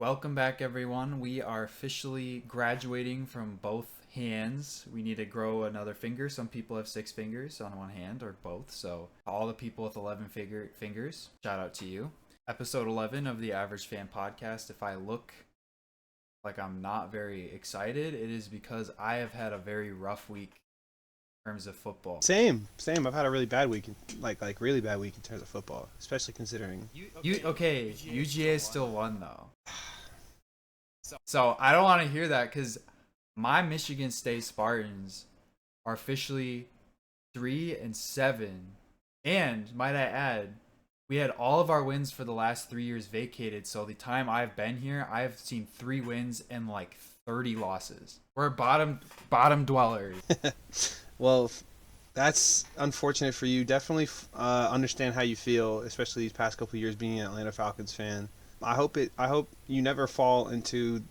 Welcome back, everyone. We are officially graduating from both hands. We need to grow another finger. Some people have 6 fingers on one hand or both. So, all the people with 11 fingers, shout out to you. Episode 11 of the Average Fan Podcast. If I look like I'm not very excited, it is because I have had a very rough week in terms of football. Same. I've had a really bad week, like really bad week in terms of football, especially considering. UGA still won though. So I don't want to hear that because my Michigan State Spartans are officially 3-7, and might I add, we had all of our wins for the last 3 years vacated. So the time I've been here, I've seen 3 wins and like 30 losses. We're bottom dwellers. Well, that's unfortunate for you. Definitely understand how you feel, especially these past couple of years being an Atlanta Falcons fan. I hope you never fall into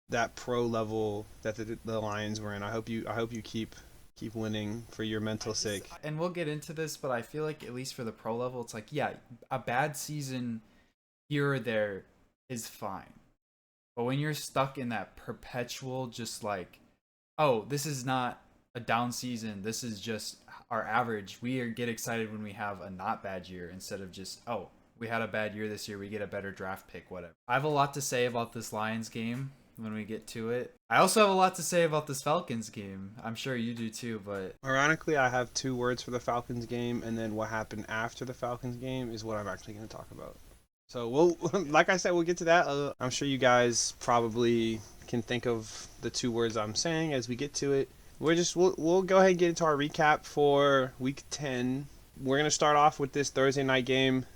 that pro level that the Lions were in. I hope you keep winning for your mental sake. And we'll get into this, but I feel like at least for the pro level, it's like, yeah, a bad season here or there is fine. But when you're stuck in that perpetual, just like, oh, this is not a down season, this is just our average. Get excited when we have a not bad year instead of just, oh, we had a bad year this year, we get a better draft pick, whatever. I have a lot to say about this Lions game when we get to it. I also have a lot to say about this Falcons game. I'm sure you do too, but Ironically, I have 2 words for the Falcons game, and then what happened after the Falcons game is what I'm actually going to talk about. So like I said, we'll get to that. I'm sure you guys probably can think of the 2 words I'm saying as we get to it. We'll go ahead and get into our recap for Week 10. We're gonna start off with this Thursday night game.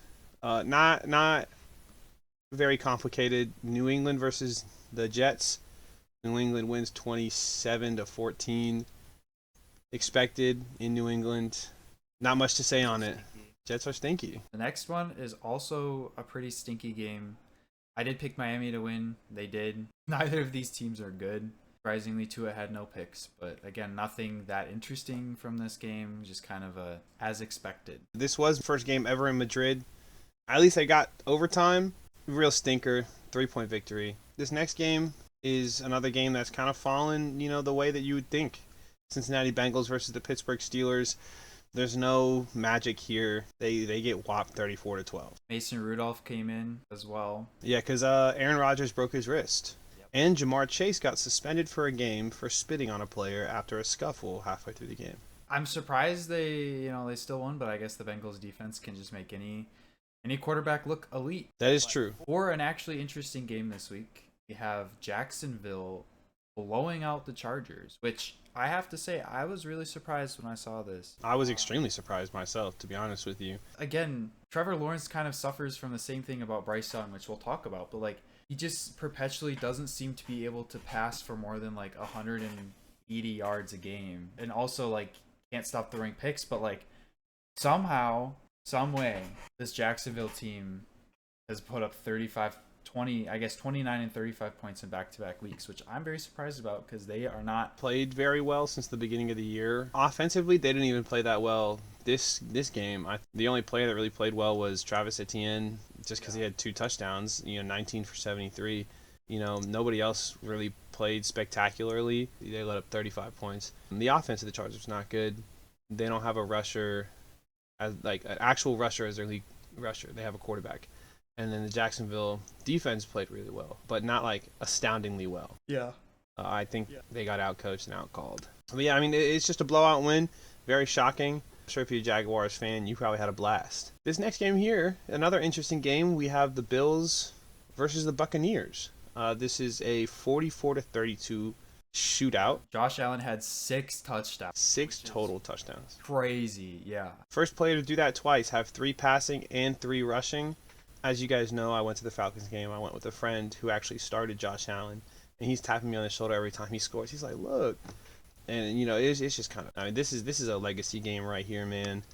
Not very complicated. New England versus the Jets. New England wins 27-14. Expected in New England. Not much to say on it. Jets are stinky. the next one is also a pretty stinky game. I did pick Miami to win. They did. Neither of these teams are good. Surprisingly, Tua had no picks, but again, nothing that interesting from this game. Just kind of as expected. This was the first game ever in Madrid. At least they got overtime. Real stinker. 3-point victory. This next game is another game that's kind of fallen, the way that you would think. Cincinnati Bengals versus the Pittsburgh Steelers. There's no magic here. They get whopped 34-12. Mason Rudolph came in as well. Yeah, because Aaron Rodgers broke his wrist. And Jamar Chase got suspended for a game for spitting on a player after a scuffle halfway through the game. I'm surprised they still won, but I guess the Bengals defense can just make any quarterback look elite. That is true. For an actually interesting game this week, we have Jacksonville blowing out the Chargers, which I have to say I was really surprised when I saw this. I was extremely surprised myself, to be honest with you. Again, Trevor Lawrence kind of suffers from the same thing about Bryce Young, which we'll talk about, but like he just perpetually doesn't seem to be able to pass for more than like 180 yards a game, and also like can't stop throwing picks. But like somehow, some way, this Jacksonville team has put up 29 and 35 points in back-to-back weeks, which I'm very surprised about because they are not Played very well since the beginning of the year. Offensively, they didn't even play that well this game. The only player that really played well was Travis Etienne, just because he had 2 touchdowns, 19 for 73. Nobody else really played spectacularly. They let up 35 points. The offense of the Chargers is not good. They don't have a rusher, as like an actual rusher as their league rusher. They have a quarterback. And then the Jacksonville defense played really well, but not like astoundingly well. Yeah. I think they got outcoached and outcalled. But yeah, I mean, it's just a blowout win. Very shocking. I'm sure if you're a Jaguars fan, you probably had a blast. This next game here, another interesting game. We have the Bills versus the Buccaneers. This is a 44-32 shootout. Josh Allen had 6 touchdowns. 6 total touchdowns. Crazy, yeah. First player to do that twice, have 3 passing and 3 rushing. As you guys know, I went to the Falcons game. I went with a friend who actually started Josh Allen, and he's tapping me on the shoulder every time he scores. He's like, "Look," and it's just kind of. I mean, this is a legacy game right here, man,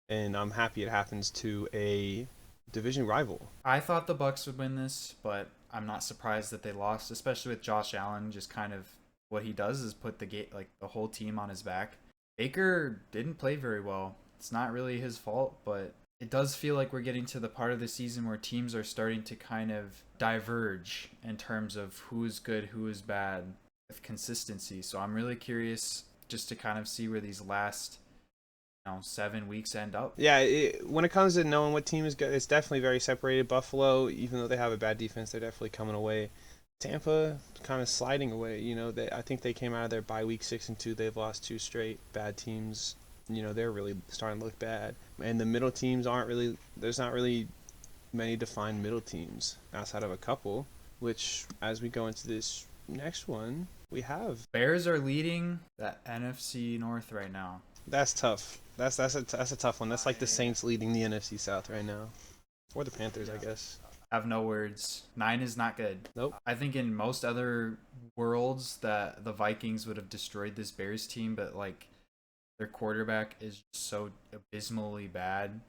and I'm happy it happens to a division rival. I thought the Bucks would win this, but I'm not surprised that they lost, especially with Josh Allen. Just kind of what he does is put the whole team on his back. Baker didn't play very well. It's not really his fault, but it does feel like we're getting to the part of the season where teams are starting to kind of diverge in terms of who is good, who is bad with consistency. So I'm really curious just to kind of see where these last 7 weeks end up. Yeah, when it comes to knowing what team is good, it's definitely very separated. Buffalo, even though they have a bad defense, they're definitely coming away. Tampa kind of sliding away. I think they came out of their bye week 6-2. They've lost two straight. Bad teams, they're really starting to look bad. And the middle teams aren't really. There's not really many defined middle teams outside of a couple. Which, as we go into this next one, we have. Bears are leading the NFC North right now. That's tough. That's a tough one. That's like the Saints leading the NFC South right now, or the Panthers, I guess. I have no words. 9 is not good. Nope. I think in most other worlds that the Vikings would have destroyed this Bears team, but like their quarterback is just so abysmally bad.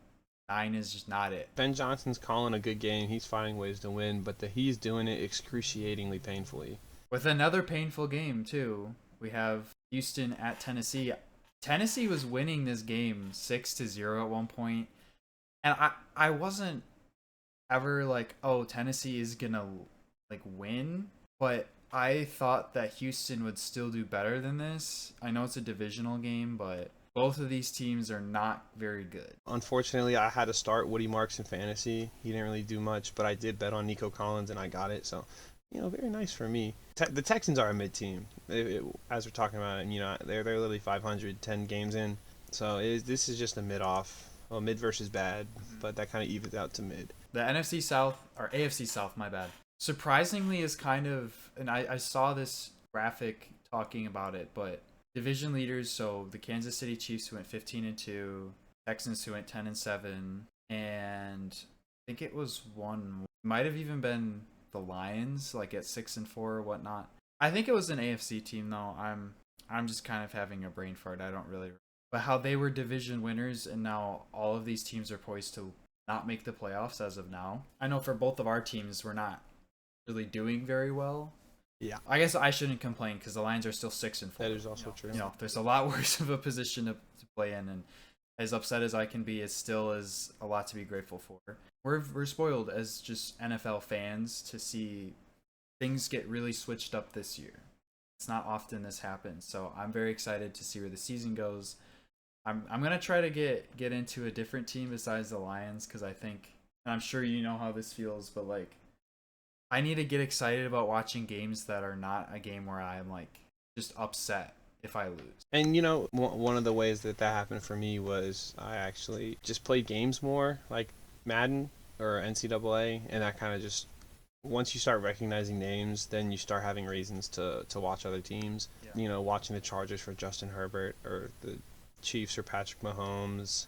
9 is just not it. Ben Johnson's calling a good game. He's finding ways to win, but he's doing it excruciatingly painfully. With another painful game too, we have Houston at Tennessee. Tennessee was winning this game 6-0 at one point, and I wasn't ever like, oh, Tennessee is gonna like win, but I thought that Houston would still do better than this. I know it's a divisional game, but both of these teams are not very good. Unfortunately, I had to start Woody Marks in fantasy. He didn't really do much, but I did bet on Nico Collins and I got it. So, very nice for me. The Texans are a mid team, as we're talking about it. They're literally 500, 10 games in. So this is just a mid off. Well, mid versus bad, but that kind of evens out to mid. The NFC South, or AFC South, my bad, surprisingly is kind of, and I saw this graphic talking about it, but division leaders, so the Kansas City Chiefs who went 15-2, Texans who went 10-7, and I think it was might have even been the Lions, like at 6-4 or whatnot. I think it was an AFC team though. I'm just kind of having a brain fart. I don't really. But how they were division winners, and now all of these teams are poised to not make the playoffs as of now. I know for both of our teams, we're not really doing very well. Yeah. I guess I shouldn't complain because the Lions are still 6-4. That is also true. There's a lot worse of a position to play in, and as upset as I can be, it still is a lot to be grateful for. We're spoiled as just NFL fans to see things get really switched up this year. It's not often this happens, so I'm very excited to see where the season goes. I'm gonna try to get into a different team besides the Lions because I think, and I'm sure you know how this feels, but like I need to get excited about watching games that are not a game where I'm like just upset if I lose. And one of the ways that happened for me was I actually just played games more, like Madden or NCAA, and that kind of just, once you start recognizing names, then you start having reasons to watch other teams. Yeah. Watching the Chargers for Justin Herbert or the Chiefs for Patrick Mahomes.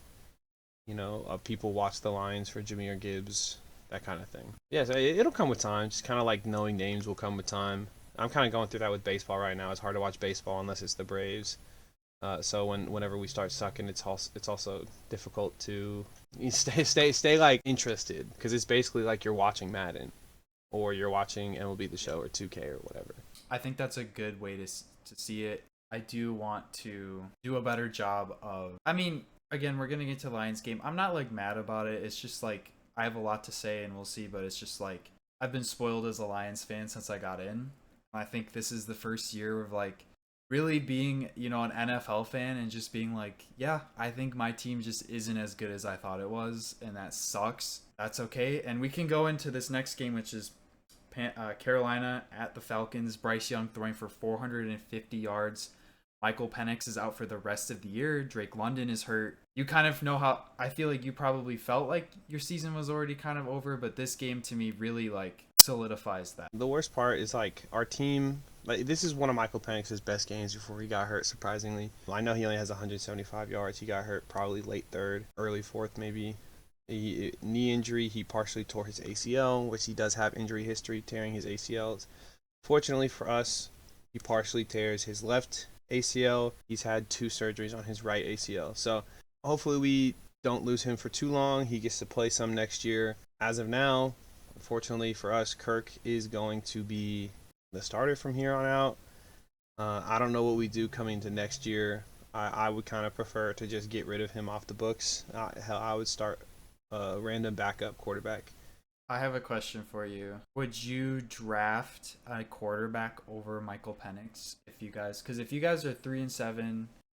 People watch the Lions for Jahmyr Gibbs, that kind of thing. Yeah, so it'll come with time. Just kind of like knowing names will come with time. I'm kind of going through that with baseball right now. It's hard to watch baseball unless it's the Braves. So whenever we start sucking, it's also difficult to stay like interested because it's basically like you're watching Madden or you're watching MLB The Show or 2K or whatever. I think that's a good way to see it. I do want to do a better job of. I mean, again, we're gonna get to the Lions game. I'm not like mad about it. It's just like I have a lot to say and we'll see. But it's just like I've been spoiled as a Lions fan since I got in. I think this is the first year of like really being, an NFL fan and just being like, yeah, I think my team just isn't as good as I thought it was, and that sucks. That's okay. And we can go into this next game, which is Carolina at the Falcons. Bryce Young throwing for 450 yards. Michael Penix is out for the rest of the year. Drake London is hurt. You kind of know how I feel like you probably felt like your season was already kind of over, but this game to me really like solidifies that. The worst part is like our team, like this is one of Michael Penix's best games before he got hurt, surprisingly. I know he only has 175 yards. He got hurt probably late third, early fourth maybe. Knee injury, he partially tore his ACL, which he does have injury history tearing his ACLs. Fortunately for us, he partially tears his left ACL. He's had 2 surgeries on his right ACL. So hopefully we don't lose him for too long. He gets to play some next year. As of now, unfortunately for us, Kirk is going to be the starter from here on out. I don't know what we do coming into next year. I would kind of prefer to just get rid of him off the books. Hell, I would start random backup quarterback. I have a question for you. Would you draft a quarterback over Michael Penix if you guys? Because if you guys are 3-7,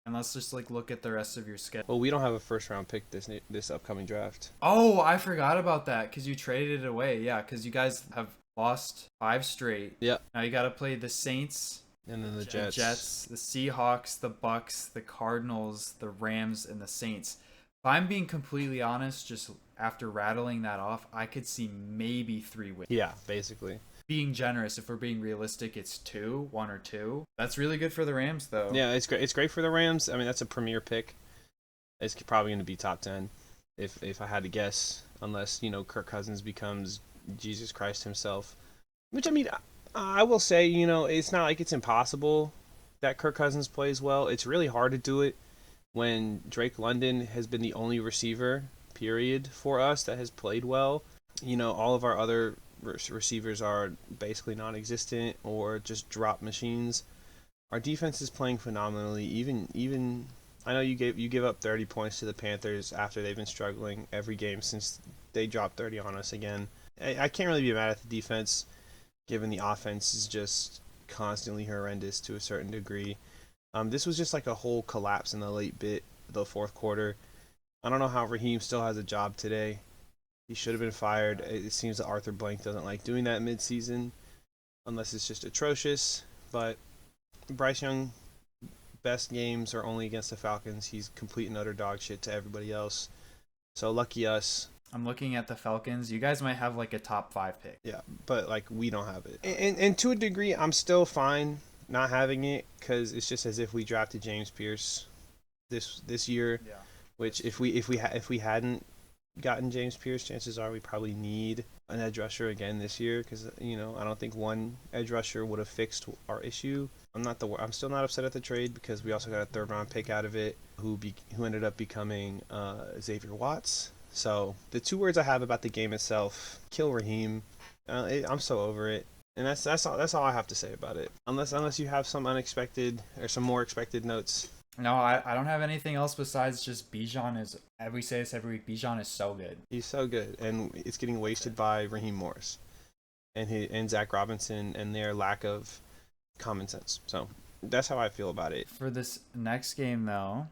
and let's just like look at the rest of your schedule. Well, we don't have a first round pick this upcoming draft. Oh, I forgot about that because you traded it away. Yeah, because you guys have lost 5 straight. Yep. Now you got to play the Saints, And then the the Jets, the Seahawks, the Bucks, the Cardinals, the Rams, and the Saints. If I'm being completely honest, just after rattling that off, I could see maybe 3 wins. Yeah, basically. Being generous, if we're being realistic, it's 1 or 2. That's really good for the Rams, though. Yeah, it's great. It's great for the Rams. I mean, that's a premier pick. It's probably going to be top 10, if I had to guess, unless Kirk Cousins becomes Jesus Christ himself. Which I mean, I will say, it's not like it's impossible that Kirk Cousins plays well. It's really hard to do it when Drake London has been the only receiver, period, for us that has played well. All of our other receivers are basically non-existent or just drop machines. Our defense is playing phenomenally. Even I know you give up 30 points to the Panthers after they've been struggling every game since they dropped 30 on us again. I can't really be mad at the defense, given the offense is just constantly horrendous to a certain degree. This was just like a whole collapse in the late bit of the fourth quarter. I don't know how Raheem still has a job today. He should have been fired. It seems that Arthur Blank doesn't like doing that mid-season, unless it's just atrocious. But Bryce Young, best games are only against the Falcons. He's complete and utter dog shit to everybody else. So lucky us. I'm looking at the Falcons. You guys might have like a top 5 pick. Yeah, but like we don't have it. And to a degree, I'm still fine not having it because it's just as if we drafted James Pierce this year. Yeah. Which if we hadn't gotten James Pierce, chances are we probably need an edge rusher again this year because I don't think one edge rusher would have fixed our issue. I'm still not upset at the trade because we also got a 3rd round pick out of it who ended up becoming Xavier Watts. So the 2 words I have about the game itself: kill Raheem. I'm so over it, and that's all I have to say about it. Unless you have some unexpected or some more expected notes. No, I don't have anything else besides just Bijan is. We say this every week. Bijan is so good. He's so good, and it's getting wasted by Raheem Morris and Zach Robinson and their lack of common sense. So that's how I feel about it. For this next game, though,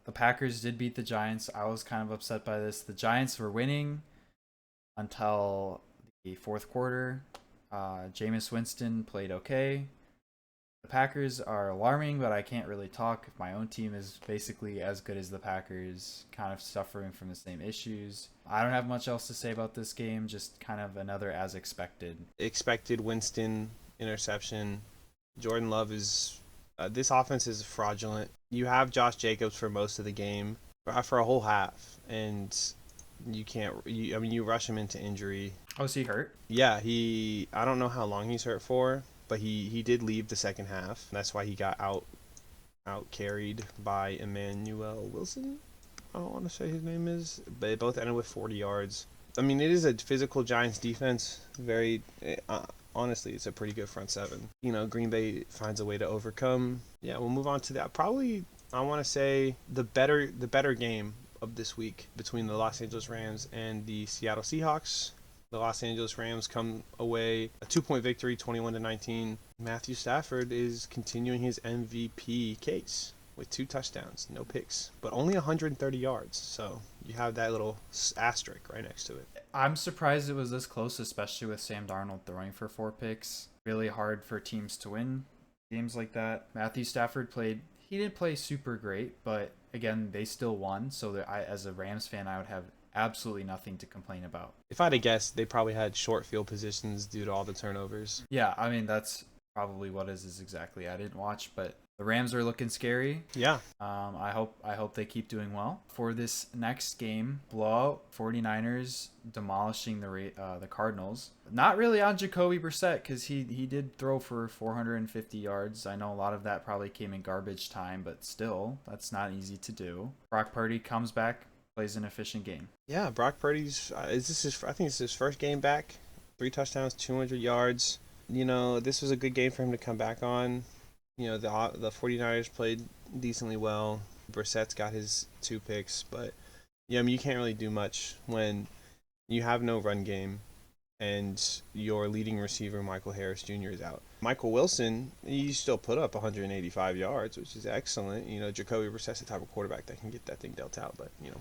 the Packers did beat the Giants. I was kind of upset by this. The Giants were winning until the fourth quarter. Jameis Winston played okay. The Packers are alarming, but I can't really talk. My own team is basically as good as the Packers, kind of suffering from the same issues. I don't have much else to say about this game, just kind of another as expected. Expected Winston interception. Jordan Love is... this offense is fraudulent. You have Josh Jacobs for most of the game, for a whole half, and you can't... you rush him into injury. Oh, is he hurt? Yeah, I don't know how long he's hurt for, but he did leave the second half. That's why he got out carried by Emmanuel Wilson. I don't want to say his name is, but they both ended with 40 yards. I mean, it is a physical Giants defense. Very honestly, it's a pretty good front seven. Green Bay finds a way to overcome. Yeah, we'll move on to that. Probably, I want to say the better game of this week between the Los Angeles Rams and the Seattle Seahawks. The Los Angeles Rams come away a 2-point victory, 21-19. Matthew Stafford is continuing his MVP case with 2 touchdowns, no picks, but only 130 yards. So you have that little asterisk right next to it. I'm surprised it was this close, especially with Sam Darnold throwing for 4 picks. Really hard for teams to win games like that. Matthew Stafford he didn't play super great, but again, they still won. So that as a Rams fan, I would have absolutely nothing to complain about. If I had to guess, they probably had short field positions due to all the turnovers. Yeah, I mean, that's probably what is exactly. I didn't watch, but the Rams are looking scary. Yeah. I hope they keep doing well. For this next game, blowout, 49ers demolishing the Cardinals. Not really on Jacoby Brissett because he did throw for 450 yards. I know a lot of that probably came in garbage time, but still, that's not easy to do. Brock Purdy comes back, plays an efficient game. Yeah, Brock Purdy's I think it's his first game back. 3 touchdowns, 200 yards. This was a good game for him to come back on. The 49ers played decently well. Brissett's got his 2 picks, but Yeah, I mean, you can't really do much when you have no run game and your leading receiver, Michael Harris Jr., is out. Michael Wilson, he still put up 185 yards, which is excellent. You know, Jacoby Brissett's the type of quarterback that can get that thing dealt out, but, you know,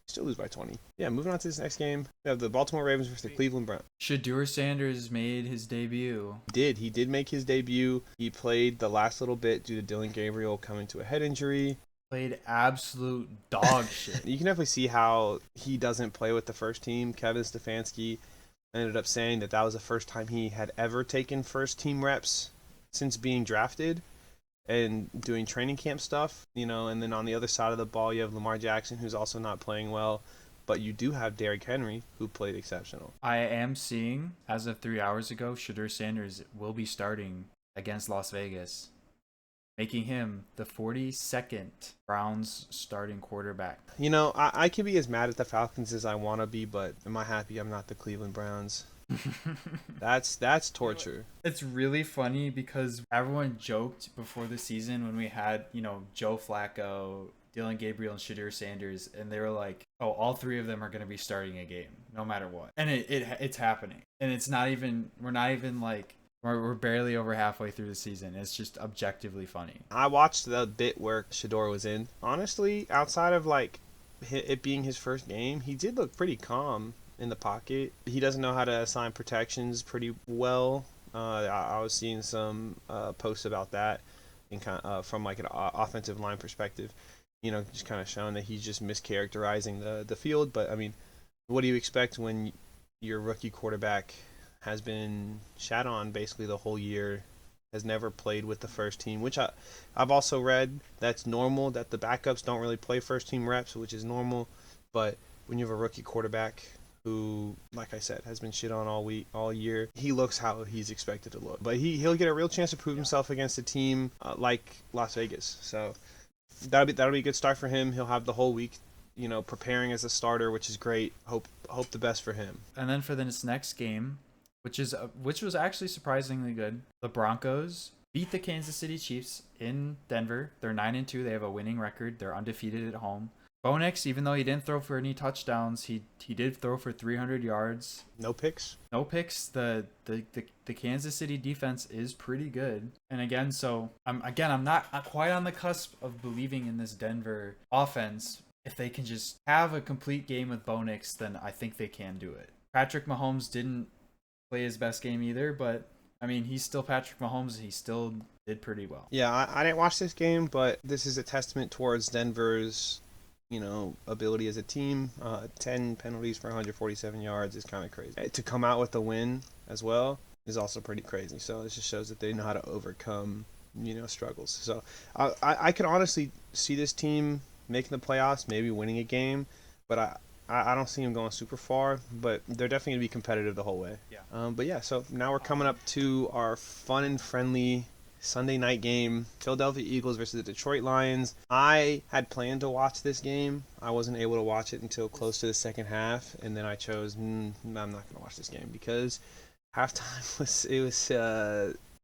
still lose by 20. Yeah, moving on to this next game. We have the Baltimore Ravens versus the Cleveland Browns. Shedeur Sanders made his debut. He did make his debut. He played the last little bit due to Dylan Gabriel coming to a head injury. Played absolute dog shit. You can definitely see how he doesn't play with the first team. Kevin Stefanski ended up saying that was the first time he had ever taken first team reps since being drafted and doing training camp stuff, you know. And then on the other side of the ball, you have Lamar Jackson, who's also not playing well, but you do have Derrick Henry, who played exceptional. I am seeing, as of 3 hours ago, Shedeur Sanders will be starting against Las Vegas, making him the 42nd Browns starting quarterback. You know, I can be as mad at the Falcons as I want to be, but am I happy I'm not the Cleveland Browns? That's torture. It's really funny because everyone joked before the season when we had, Joe Flacco, Dylan Gabriel, and Shedeur Sanders, and they were like, oh, all three of them are going to be starting a game, no matter what. And it's happening. And it's not even, we're barely over halfway through the season. It's just objectively funny. I watched the bit where Shedeur was in. Honestly, outside of like it being his first game, he did look pretty calm in the pocket. He doesn't know how to assign protections pretty well. I was seeing some posts about that, and from like an offensive line perspective. You know, just kind of showing that he's just mischaracterizing the field. But I mean, what do you expect when your rookie quarterback has been shat on basically the whole year, has never played with the first team, which I've also read that's normal, that the backups don't really play first team reps, which is normal. But when you have a rookie quarterback who, like I said, has been shit on all year, he looks how he's expected to look. But he'll get a real chance to prove himself against a team like Las Vegas. So that'll be a good start for him. He'll have the whole week, you know, preparing as a starter, which is great. Hope the best for him. And then for this next game, which was actually surprisingly good, the Broncos beat the Kansas City Chiefs in Denver. They're 9-2. They have a winning record. They're undefeated at home. Bo Nix, even though he didn't throw for any touchdowns, he did throw for 300 yards. No picks. No picks. The Kansas City defense is pretty good. And again, I'm not quite on the cusp of believing in this Denver offense. If they can just have a complete game with Bo Nix, then I think they can do it. Patrick Mahomes didn't play his best game either, but I mean, he's still Patrick Mahomes. He still did pretty well. Yeah, I didn't watch this game, but this is a testament towards Denver's, you know, ability as a team. 10 penalties for 147 yards is kind of crazy. To come out with a win as well is also pretty crazy. So it just shows that they know how to overcome, you know, struggles. So I could honestly see this team making the playoffs, maybe winning a game, but I don't see them going super far, but they're definitely going to be competitive the whole way. Yeah. But yeah, so now we're coming up to our fun and friendly Sunday night game, Philadelphia Eagles versus the Detroit Lions. I had planned to watch this game. I wasn't able to watch it until close to the second half, and then I chose, I'm not going to watch this game because halftime was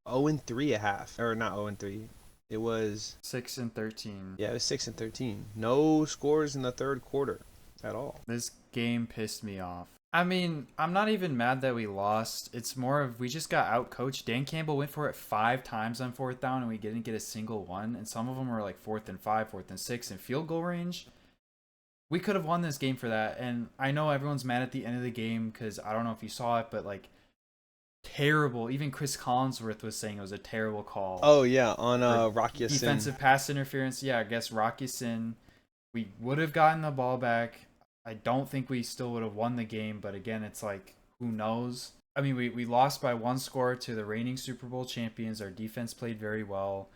0-3 at half, or not 0-3. It was 6-13. Yeah, it was 6-13. No scores in the third quarter at all. This game pissed me off. I mean, I'm not even mad that we lost. It's more of we just got outcoached. Dan Campbell went for it 5 times on 4th down, and we didn't get a single one. And some of them were like 4th and 5, 4th and 6 in field goal range. We could have won this game for that. And I know everyone's mad at the end of the game because I don't know if you saw it, but like terrible. Even Chris Collinsworth was saying it was a terrible call. Oh yeah, on Rocky Ya-Sin. Defensive pass interference. Yeah, I guess Rocky Ya-Sin. We would have gotten the ball back. I don't think we still would have won the game, but again, it's like, who knows? I mean, we lost by 1 score to the reigning Super Bowl champions. Our defense played very well.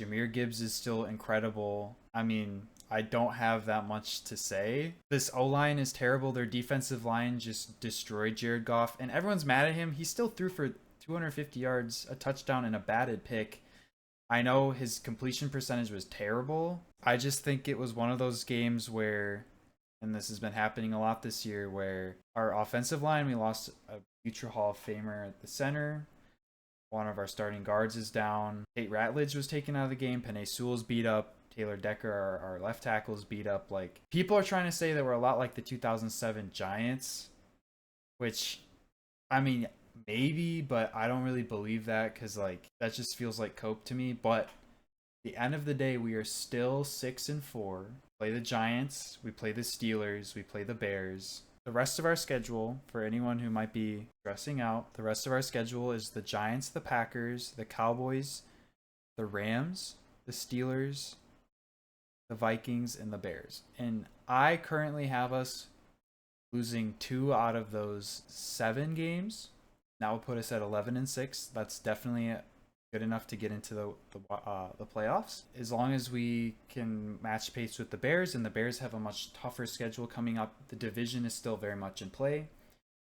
Jahmyr Gibbs is still incredible. I mean, I don't have that much to say. This O-line is terrible. Their defensive line just destroyed Jared Goff, and everyone's mad at him. He still threw for 250 yards, a touchdown, and a batted pick. I know his completion percentage was terrible. I just think it was one of those games where, and this has been happening a lot this year, where our offensive line, we lost a future Hall of Famer at the center. One of our starting guards is down. Tate Ratledge was taken out of the game. Penei Sewell's beat up. Taylor Decker, our left tackles, beat up. Like, people are trying to say that we're a lot like the 2007 Giants, which, I mean, maybe, but I don't really believe that because, like, that just feels like cope to me. But the end of the day, we are still 6-4. Play the Giants, we play the Steelers, we play the Bears. The rest of our schedule, for anyone who might be stressing out, the rest of our schedule is the Giants, the Packers, the Cowboys, the Rams, the Steelers, the Vikings, and the Bears. And I currently have us losing 2 out of those 7 games. That will put us at 11-6. That's definitely good enough to get into the playoffs. As long as we can match pace with the Bears, and the Bears have a much tougher schedule coming up. The division is still very much in play.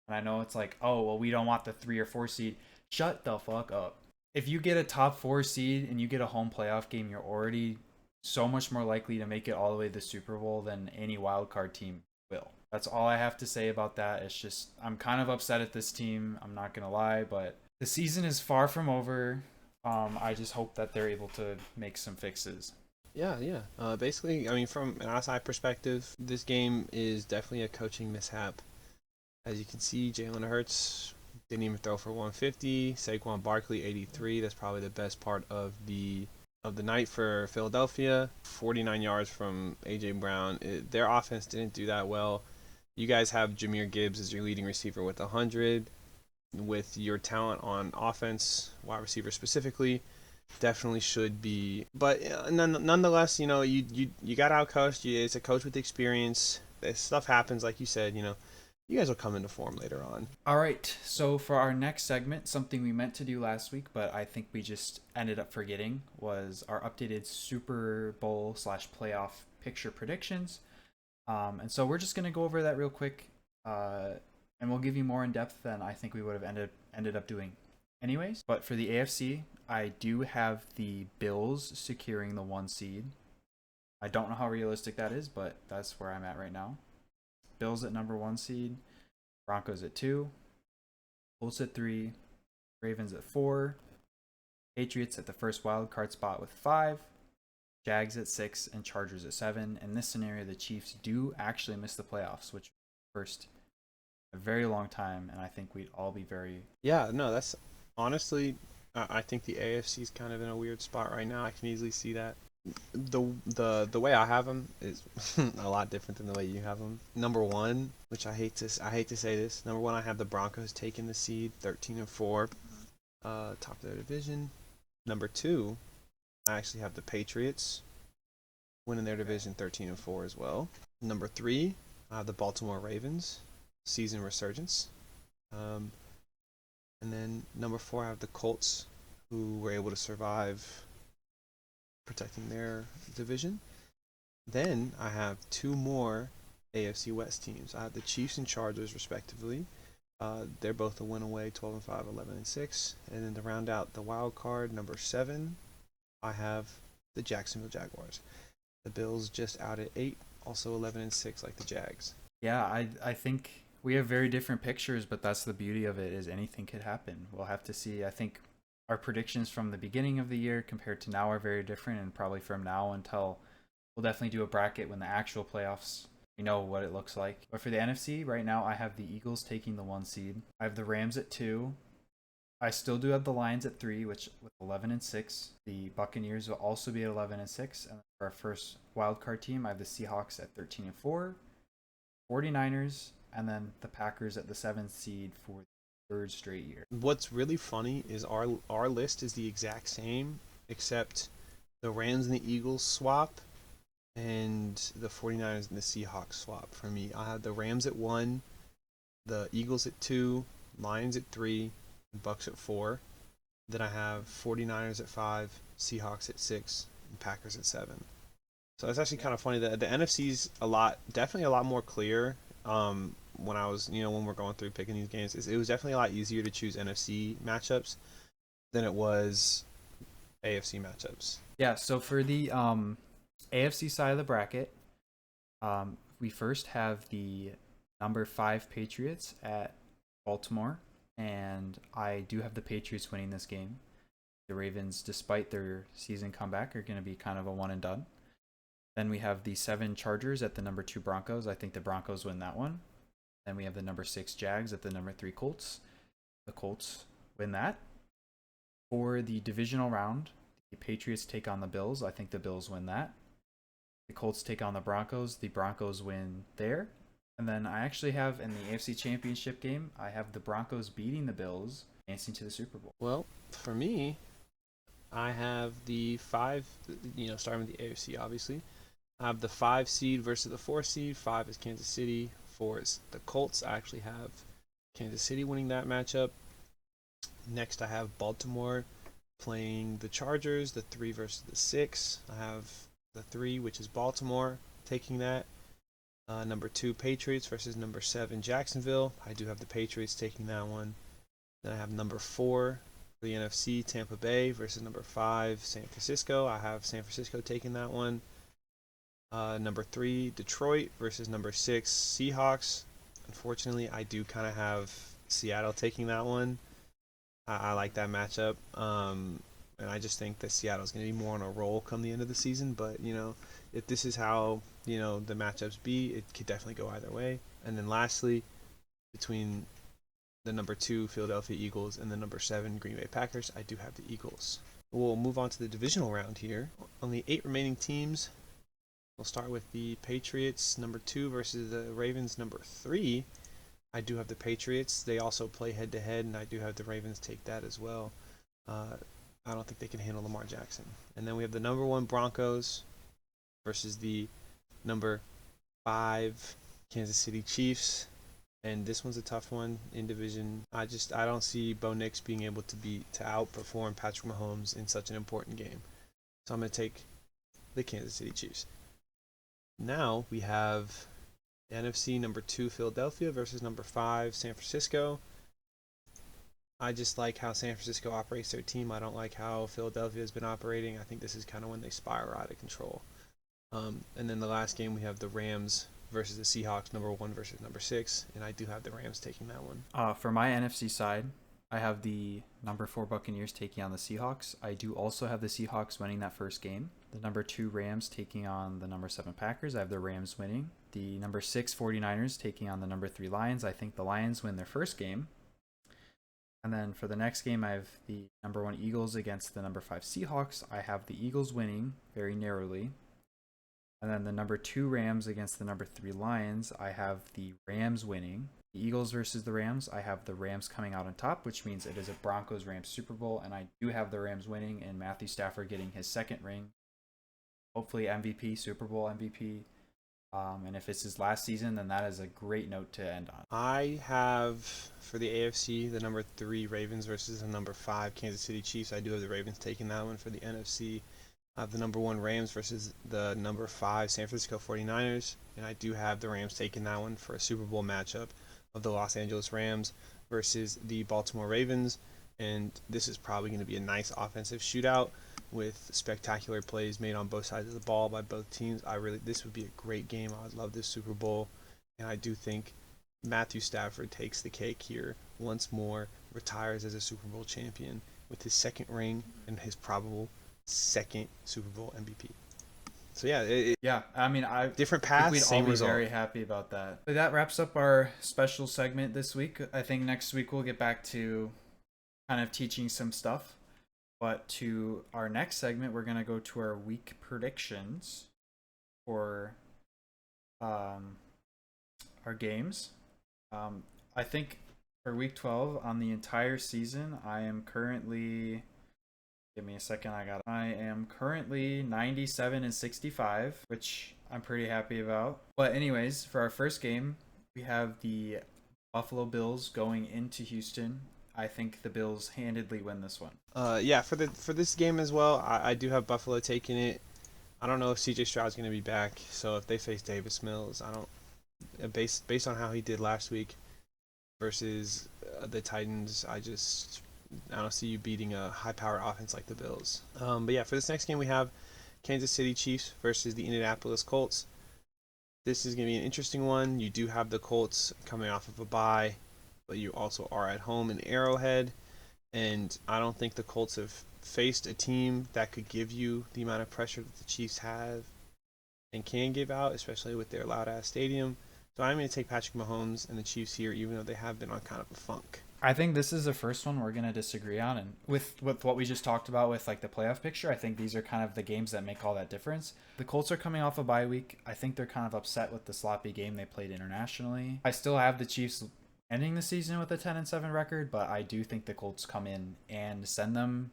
And I know it's like, oh, well, we don't want the 3 or 4 seed. Shut the fuck up. If you get a top 4 seed and you get a home playoff game, you're already so much more likely to make it all the way to the Super Bowl than any wild card team will. That's all I have to say about that. It's just, I'm kind of upset at this team. I'm not going to lie, but the season is far from over. I just hope that they're able to make some fixes. Yeah. Basically, I mean, from an outside perspective, this game is definitely a coaching mishap. As you can see, Jalen Hurts didn't even throw for 150. Saquon Barkley 83. That's probably the best part of the night for Philadelphia. 49 yards from AJ Brown. Their offense didn't do that well. You guys have Jahmyr Gibbs as your leading receiver with 100. With your talent on offense, wide receiver specifically, definitely should be. But nonetheless, you know, you got outcoached. It's a coach with experience. This stuff happens, like you said. You know, you guys will come into form later on. All right, so for our next segment, something we meant to do last week, but I think we just ended up forgetting, was our updated Super Bowl / playoff picture predictions. And so we're just gonna go over that real quick, and we'll give you more in depth than I think we would have ended up doing, anyways. But for the AFC, I do have the Bills securing the 1 seed. I don't know how realistic that is, but that's where I'm at right now. Bills at number 1 seed, Broncos at 2, Colts at 3, Ravens at 4, Patriots at the first wild card spot with 5, Jags at 6, and Chargers at 7. In this scenario, the Chiefs do actually miss the playoffs, which first a very long time, and I think we'd all be very... Yeah, no, that's honestly, I think the AFC is kind of in a weird spot right now. I can easily see that. The way I have them is a lot different than the way you have them. Number 1, which I hate to say this. Number 1, I have the Broncos taking the seed, 13-4, top of their division. Number 2, I actually have the Patriots winning their division, 13-4 as well. Number 3, I have the Baltimore Ravens, season resurgence. And then number 4, I have the Colts, who were able to survive, protecting their division. Then I have 2 more AFC West teams. I have the Chiefs and Chargers, respectively. They're both a win away, 12-5, 11-6. And then to round out the wild card, number 7, I have the Jacksonville Jaguars. The Bills just out at 8, also 11-6, like the Jags. Yeah, I think we have very different pictures, but that's the beauty of it, is anything could happen. We'll have to see. I think our predictions from the beginning of the year compared to now are very different, and probably from now until we'll definitely do a bracket when the actual playoffs, we know what it looks like. But for the NFC, right now I have the Eagles taking the 1 seed. I have the Rams at 2. I still do have the Lions at 3, which with 11-6. The Buccaneers will also be at 11-6. And for our first wild card team, I have the Seahawks at 13-4, 49ers, and then the Packers at the 7th seed for the 3rd straight year. What's really funny is our list is the exact same, except the Rams and the Eagles swap and the 49ers and the Seahawks swap for me. I have the Rams at 1, the Eagles at 2, Lions at 3, Bucks at 4. Then I have 49ers at 5, Seahawks at 6, and Packers at 7. So it's actually kind of funny that the NFC's definitely a lot more clear. When I was, when we're going through picking these games, it was definitely a lot easier to choose NFC matchups than it was AFC matchups. Yeah, so for the AFC side of the bracket, we first have the number 5 Patriots at Baltimore, and I do have the Patriots winning this game. The Ravens, despite their season comeback, are going to be kind of a one and done. Then we have the 7 Chargers at the number 2 Broncos. I think the Broncos win that one. Then we have the number 6 Jags at the number 3 Colts. The Colts win that. For the divisional round, the Patriots take on the Bills. I think the Bills win that. The Colts take on the Broncos. The Broncos win there. And then I actually have in the AFC Championship game, I have the Broncos beating the Bills, advancing to the Super Bowl. Well, for me, I have the 5, starting with the AFC, obviously. I have the 5 seed versus the 4 seed. 5 is Kansas City. 4 is the Colts. I actually have Kansas City winning that matchup. Next, I have Baltimore playing the Chargers, the 3 versus the 6. I have the 3, which is Baltimore, taking that. Number 2, Patriots versus number 7, Jacksonville. I do have the Patriots taking that one. Then I have number 4 for the NFC, Tampa Bay versus number 5, San Francisco. I have San Francisco taking that one. Number 3, Detroit versus number 6, Seahawks. Unfortunately, I do kind of have Seattle taking that one. I like that matchup. And I just think that Seattle's going to be more on a roll come the end of the season. But, if this is how, the matchups be, it could definitely go either way. And then lastly, between the number 2 Philadelphia Eagles and the number 7 Green Bay Packers, I do have the Eagles. We'll move on to the divisional round here. On the 8 remaining teams, we'll start with the Patriots, number 2 versus the Ravens, number 3. I do have the Patriots. They also play head-to-head, and I do have the Ravens take that as well. I don't think they can handle Lamar Jackson. And then we have the number 1 Broncos versus the number 5 Kansas City Chiefs. And this one's a tough one in division. I don't see Bo Nix being able to outperform Patrick Mahomes in such an important game. So I'm going to take the Kansas City Chiefs. Now we have NFC number 2 Philadelphia versus number 5 San Francisco. I just like how San Francisco operates their team. I don't like how Philadelphia has been operating. I think this is kind of when they spiral out of control. And then the last game we have the Rams versus the Seahawks, number 1 versus number 6, and I do have the Rams taking that one. For my NFC side, I have the number 4 Buccaneers taking on the Seahawks. I do also have the Seahawks winning that first game. The number 2 Rams taking on the number 7 Packers. I have the Rams winning. The number 6 49ers taking on the number 3 Lions. I think the Lions win their first game. And then for the next game, I have the number 1 Eagles against the number 5 Seahawks. I have the Eagles winning very narrowly. And then the number 2 Rams against the number 3 Lions. I have the Rams winning. The Eagles versus the Rams. I have the Rams coming out on top, which means it is a Broncos-Rams Super Bowl. And I do have the Rams winning and Matthew Stafford getting his 2nd ring. Hopefully MVP, Super Bowl MVP. And if it's his last season, then that is a great note to end on. I have, for the AFC, the number 3 Ravens versus the number 5 Kansas City Chiefs. I do have the Ravens taking that one. For the NFC, I have the number 1 Rams versus the number 5 San Francisco 49ers. And I do have the Rams taking that one for a Super Bowl matchup of the Los Angeles Rams versus the Baltimore Ravens. And this is probably going to be a nice offensive shootout with spectacular plays made on both sides of the ball by both teams. This would be a great game. I would love this Super Bowl. And I do think Matthew Stafford takes the cake here once more, retires as a Super Bowl champion with his 2nd ring and his probable 2nd Super Bowl MVP. So different paths, we'd same all be result. very happy about that. But that wraps up our special segment this week. I think next week we'll get back to kind of teaching some stuff. But to our next segment, we're going to go to our week predictions for our games. I think for week 12 on the entire season, I am currently... Give me a second, I am currently 97-65, which I'm pretty happy about. But anyways, for our first game, we have the Buffalo Bills going into Houston. I think the Bills handedly win this one. For this game as well, I do have Buffalo taking it. I don't know if CJ Stroud's going to be back, so if they face Davis Mills, based on how he did last week versus the Titans, I don't see you beating a high-powered offense like the Bills. For this next game we have Kansas City Chiefs versus the Indianapolis Colts. This is going to be an interesting one. You do have the Colts coming off of a bye, but you also are at home in Arrowhead, and I don't think the Colts have faced a team that could give you the amount of pressure that the Chiefs have. and can give out, especially with their loud ass stadium. So I'm going to take Patrick Mahomes and the Chiefs here, even though they have been on kind of a funk. I think this is the first one we're gonna disagree on, and with what we just talked about with like the playoff picture, I think these are kind of the games that make all that difference. The Colts are coming off a bye week. I think they're kind of upset with the sloppy game they played internationally. I still have the Chiefs ending the season with a 10-7 record, but I do think the Colts come in and send them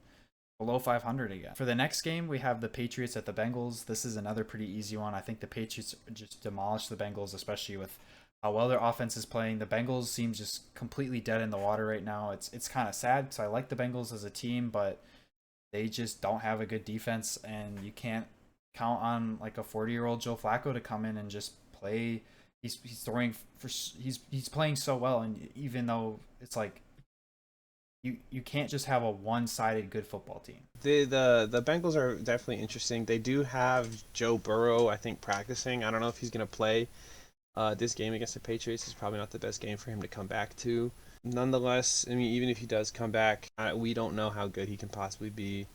below 500 again. For the next game, we have the Patriots at the Bengals. This is another pretty easy one. I think the Patriots just demolish the Bengals, especially with how well their offense is playing. The Bengals seem just completely dead in the water right now. It's kind of sad. So I like the Bengals as a team, but they just don't have a good defense, and you can't count on like a 40-year-old Joe Flacco to come in and just play. He's throwing for he's playing so well, and even though it's like you can't just have a one-sided good football team. The Bengals are definitely interesting. They do have Joe Burrow, I think, practicing. I don't know if he's going to play. This game against the Patriots is probably not the best game for him to come back to. Nonetheless, I mean, even if he does come back, we don't know how good he can possibly be.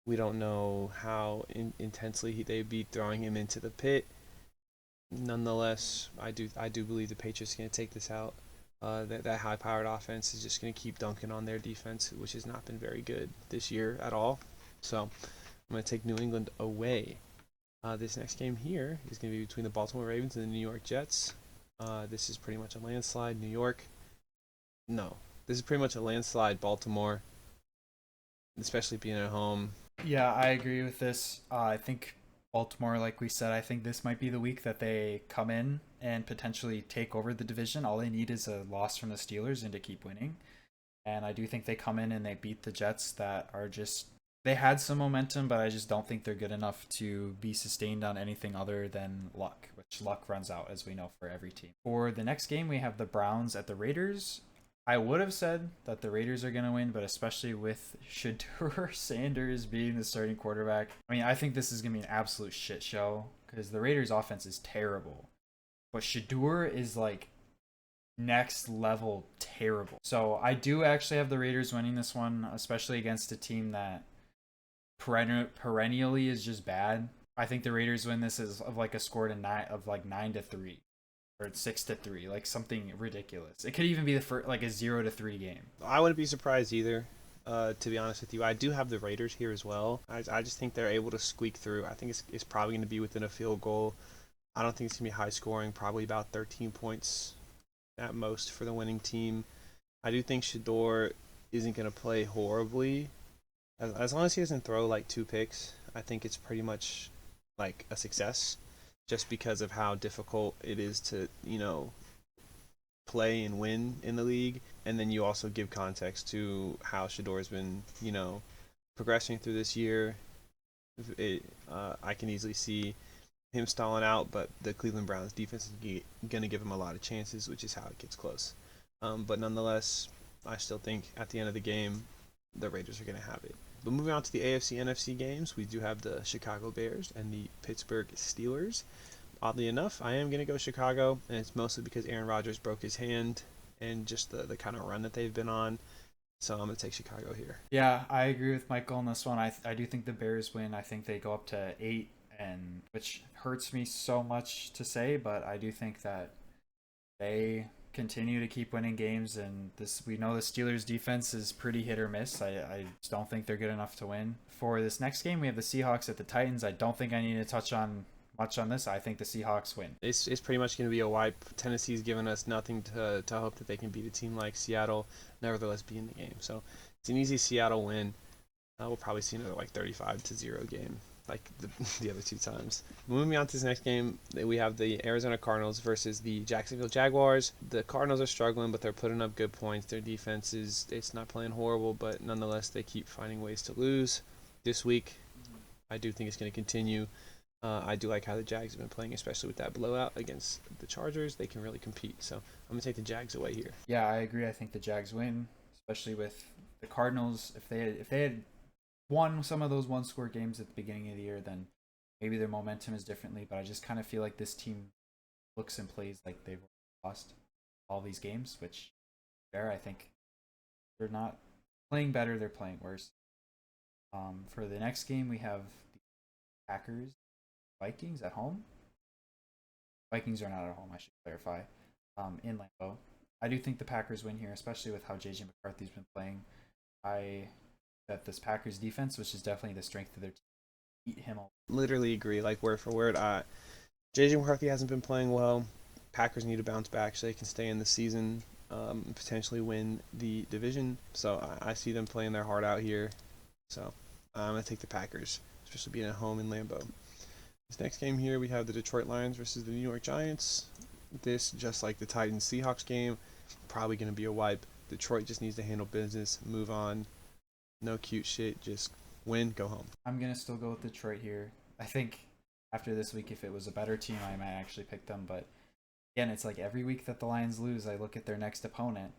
We don't know how intensely they'd be throwing him into the pit. Nonetheless, I do believe the Patriots are going to take this out. That high-powered offense is just going to keep dunking on their defense, which has not been very good this year at all. So I'm going to take New England away. This next game here is going to be between the Baltimore Ravens and the New York Jets. This is pretty much a landslide. New York. No, this is pretty much a landslide. Baltimore, especially being at home. Yeah, I agree with this. I think Baltimore, like we said, I think this might be the week that they come in and potentially take over the division. All they need is a loss from the Steelers and to keep winning. And I do think they come in and they beat the Jets that are just they had some momentum, but I just don't think they're good enough to be sustained on anything other than luck, which luck runs out as we know for every team. For the next game, we have the Browns at the Raiders. I would have said that the Raiders are going to win, but especially with Shedeur Sanders being the starting quarterback, I mean, I think this is going to be an absolute shit show because the Raiders' offense is terrible. But Shedeur is like next level terrible. So I do actually have the Raiders winning this one, especially against a team that perennially is just bad. I think the Raiders win this is of like a score to 9-3 or 6-3, like something ridiculous. It could even be the first like a 0-3 game. I wouldn't be surprised either. To be honest with you, I do have the Raiders here as well. I just think they're able to squeak through. I think it's probably going to be within a field goal. I don't think it's going to be high scoring, probably about 13 points at most for the winning team. I do think Shador isn't going to play horribly. As long as he doesn't throw like 2 picks, I think it's pretty much like a success just because of how difficult it is to, play and win in the league. And then you also give context to how Shador's been, progressing through this year. I can easily see him stalling out, but the Cleveland Browns defense is going to give him a lot of chances, which is how it gets close. But nonetheless, I still think at the end of the game, the Raiders are going to have it. But moving on to the AFC NFC games, we do have the Chicago Bears and the Pittsburgh Steelers. Oddly enough, I am going to go Chicago, and it's mostly because Aaron Rodgers broke his hand and just the kind of run that they've been on. So I'm going to take Chicago here. Yeah, I agree with Michael on this one. I do think the Bears win. I think they go up to 8, and which hurts me so much to say, but I do think that they continue to keep winning games, and this we know the Steelers defense is pretty hit or miss. I just don't think they're good enough to win. For this next game, we have the Seahawks at the Titans. I don't think I need to touch on much on this. I think the Seahawks win. It's pretty much going to be a wipe. Tennessee's given us nothing to hope that they can beat a team like Seattle, nevertheless be in the game. So it's an easy Seattle win. We'll probably see another like 35-0 game like the other 2 times. Moving on to this next game, we have the Arizona Cardinals versus the Jacksonville Jaguars. The Cardinals are struggling, but they're putting up good points. Their defense it's not playing horrible, but nonetheless they keep finding ways to lose. This week, I do think it's going to continue. I do like how the Jags have been playing, especially with that blowout against the Chargers. They can really compete. So I'm going to take the Jags away here. Yeah, I agree. I think the Jags win, especially with the Cardinals. If they had won some of those one-score games at the beginning of the year, then maybe their momentum is differently. But I just kind of feel like this team looks and plays like they've lost all these games, which fair. I think they're not playing better; they're playing worse. For the next game, we have the Packers Vikings at home. Vikings are not at home, I should clarify. In Lambeau. I do think the Packers win here, especially with how JJ McCarthy's been playing. I that this Packers defense, which is definitely the strength of their team, beat him all. Literally agree, like word for word. JJ McCarthy hasn't been playing well. Packers need to bounce back so they can stay in the season, potentially win the division. So I see them playing their heart out here. So I'm going to take the Packers, especially being at home in Lambeau. This next game here, we have the Detroit Lions versus the New York Giants. This, just like the Titans-Seahawks game, probably going to be a wipe. Detroit just needs to handle business, move on. No cute shit, just win, go home. I'm going to still go with Detroit here. I think after this week, if it was a better team, I might actually pick them. But again, it's like every week that the Lions lose, I look at their next opponent.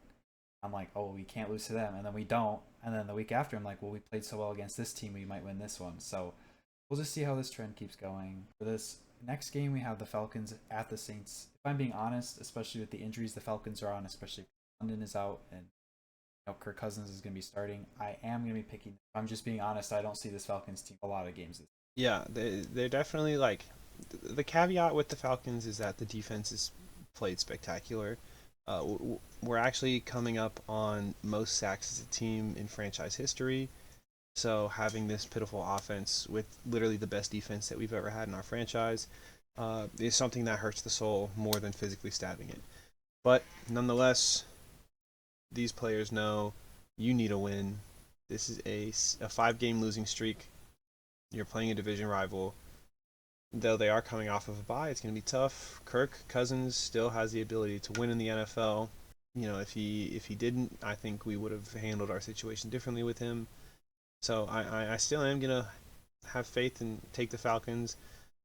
I'm like, oh, we can't lose to them. And then we don't. And then the week after, I'm like, well, we played so well against this team, we might win this one. So we'll just see how this trend keeps going. For this next game, we have the Falcons at the Saints. If I'm being honest, especially with the injuries the Falcons are on, especially if London is out and Kirk Cousins is going to be starting, I am going to be picking. If I'm just being honest, I don't see this Falcons team a lot of games. Yeah, they're definitely like, the caveat with the Falcons is that the defense is played spectacular. We're actually coming up on most sacks as a team in franchise history. So having this pitiful offense with literally the best defense that we've ever had in our franchise is something that hurts the soul more than physically stabbing it. But nonetheless, these players know you need a win. This is a 5-game losing streak. You're playing a division rival. Though they are coming off of a bye, it's going to be tough. Kirk Cousins still has the ability to win in the NFL. You know, if he didn't, I think we would have handled our situation differently with him. So I still am going to have faith and take the Falcons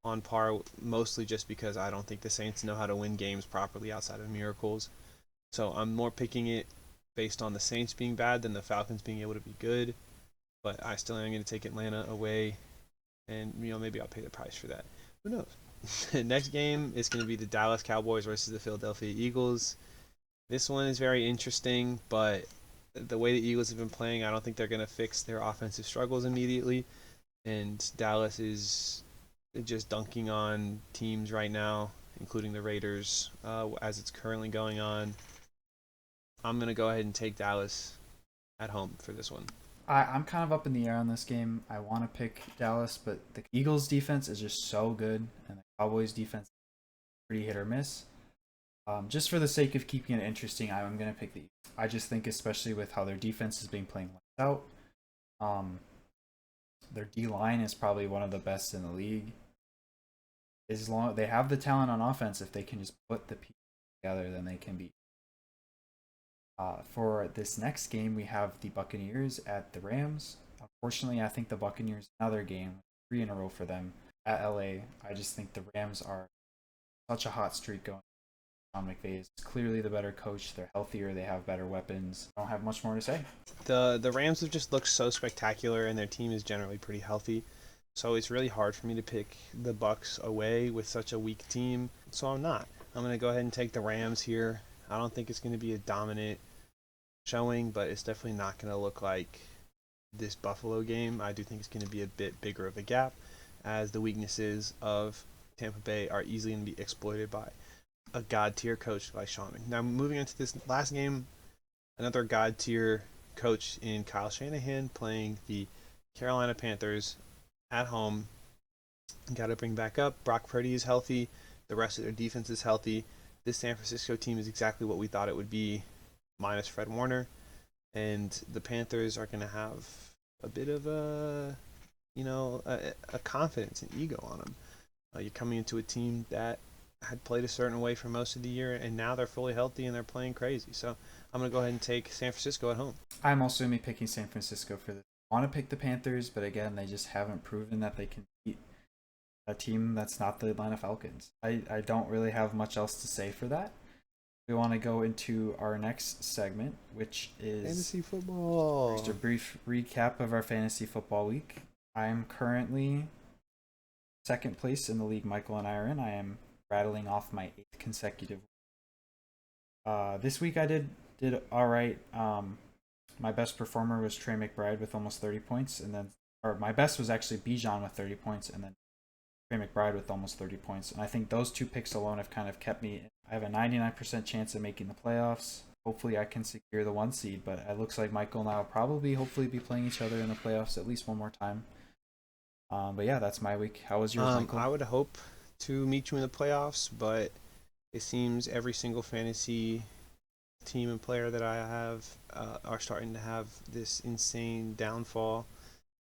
on par, mostly just because I don't think the Saints know how to win games properly outside of miracles. So I'm more picking it based on the Saints being bad than the Falcons being able to be good. But I still am going to take Atlanta away, and maybe I'll pay the price for that. Who knows? The next game is going to be the Dallas Cowboys versus the Philadelphia Eagles. This one is very interesting, but the way the Eagles have been playing, I don't think they're going to fix their offensive struggles immediately. And Dallas is just dunking on teams right now, including the Raiders, as it's currently going on. I'm going to go ahead and take Dallas at home for this one. I'm kind of up in the air on this game. I want to pick Dallas, but the Eagles' defense is just so good, and the Cowboys' defense is pretty hit or miss. Just for the sake of keeping it interesting, I'm going to pick the Eagles. I just think, especially with how their defense has been playing lights out, their D-line is probably one of the best in the league. As long they have the talent on offense, if they can just put the pieces together, then they can beat. For this next game, we have the Buccaneers at the Rams. Unfortunately, I think the Buccaneers, another game, 3 in a row for them at LA. I just think the Rams are such a hot streak going. Sean McVay is clearly the better coach. They're healthier. They have better weapons. I don't have much more to say. The Rams have just looked so spectacular, and their team is generally pretty healthy. So it's really hard for me to pick the Bucs away with such a weak team. So I'm not. I'm going to go ahead and take the Rams here. I don't think it's going to be a dominant showing, but it's definitely not going to look like this Buffalo game. I do think it's going to be a bit bigger of a gap, as the weaknesses of Tampa Bay are easily going to be exploited by a god-tier coach like Sean. Now, moving into this last game, another god-tier coach in Kyle Shanahan playing the Carolina Panthers at home. Got to bring back up. Brock Purdy is healthy. The rest of their defense is healthy. This San Francisco team is exactly what we thought it would be, minus Fred Warner. And the Panthers are going to have a bit of a confidence and ego on them. You're coming into a team that had played a certain way for most of the year, and now they're fully healthy and they're playing crazy. So I'm going to go ahead and take San Francisco at home. I'm also going to be picking San Francisco for this. I want to pick the Panthers, but again, they just haven't proven that they can beat a team that's not the Atlanta Falcons. I don't really have much else to say for that. We want to go into our next segment, which is fantasy football. Just a brief recap of our fantasy football week. I am currently second place in the league Michael and I are in. I am rattling off my 8th consecutive week. This week I did all right. My best performer was Trey McBride with almost 30 points, and then my best was actually Bijan with 30 points, and then Trey McBride with almost 30 points. And I think those 2 picks alone have kind of kept me. I have a 99% chance of making the playoffs. Hopefully I can secure the 1 seed, but it looks like Michael and I will probably hopefully be playing each other in the playoffs at least one more time. But yeah, that's my week. How was yours, Michael? I would hope to meet you in the playoffs, but it seems every single fantasy team and player that I have are starting to have this insane downfall.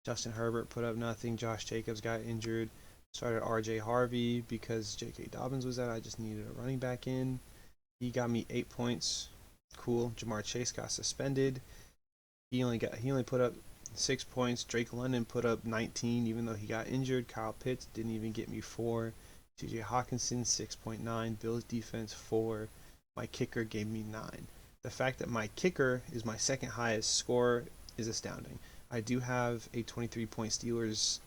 Justin Herbert put up nothing. Josh Jacobs got injured. Started RJ Harvey because J.K. Dobbins was out. I just needed a running back in. He got me 8 points. Cool. Jamar Chase got suspended. He only put up 6 points. Drake London put up 19 even though he got injured. Kyle Pitts didn't even get me 4. TJ Hawkinson 6.9. Bills defense 4. My kicker gave me 9. The fact that my kicker is my second highest score is astounding. I do have a 23-point Steelers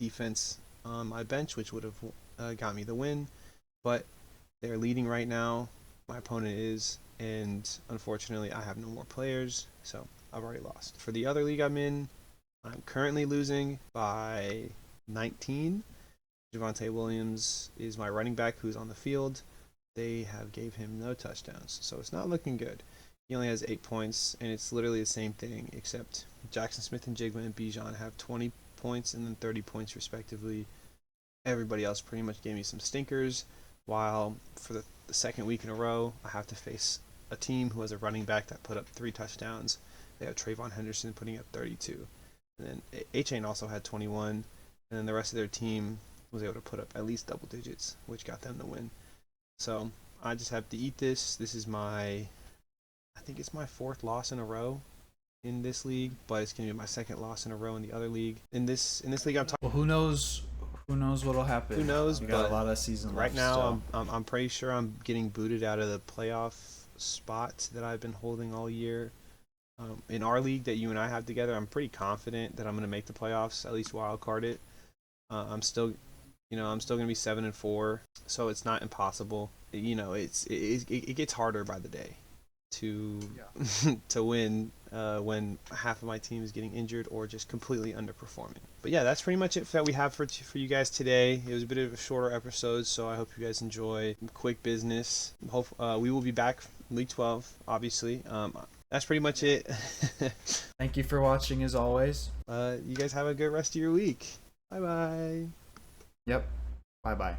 defense on my bench, which would have got me the win, but they're leading right now. My opponent is, and unfortunately, I have no more players, so I've already lost. For the other league I'm in, I'm currently losing by 19. Javonte Williams is my running back who's on the field. They have gave him no touchdowns, so it's not looking good. He only has 8 points, and it's literally the same thing, except Jackson Smith and Jigba and Bijan have 20 points and then 30 points respectively. Everybody else pretty much gave me some stinkers, while for the second week in a row, I have to face a team who has a running back that put up 3 touchdowns. They have Trayvon Henderson putting up 32. And then A-Chain also had 21, and then the rest of their team was able to put up at least double digits, which got them the win. So I just have to eat this. This is I think it's my 4th loss in a row in this league, but it's gonna be my 2nd loss in a row in the other league. In this league, I'm talking. Well, who knows? Who knows what'll happen? Who knows? We got a lot of season right left now. still. I'm pretty sure I'm getting booted out of the playoff spot that I've been holding all year. In our league that you and I have together, I'm pretty confident that I'm gonna make the playoffs, at least wild card it. I'm still gonna be 7-4, so it's not impossible. It gets harder by the day to to win when half of my team is getting injured or just completely underperforming. But yeah, that's pretty much it that we have for you guys today. It was a bit of a shorter episode, so I hope you guys enjoy. Quick business. We will be back week 12, obviously. That's pretty much it. Thank you for watching as always. You guys have a good rest of your week. Bye bye. Yep. Bye bye.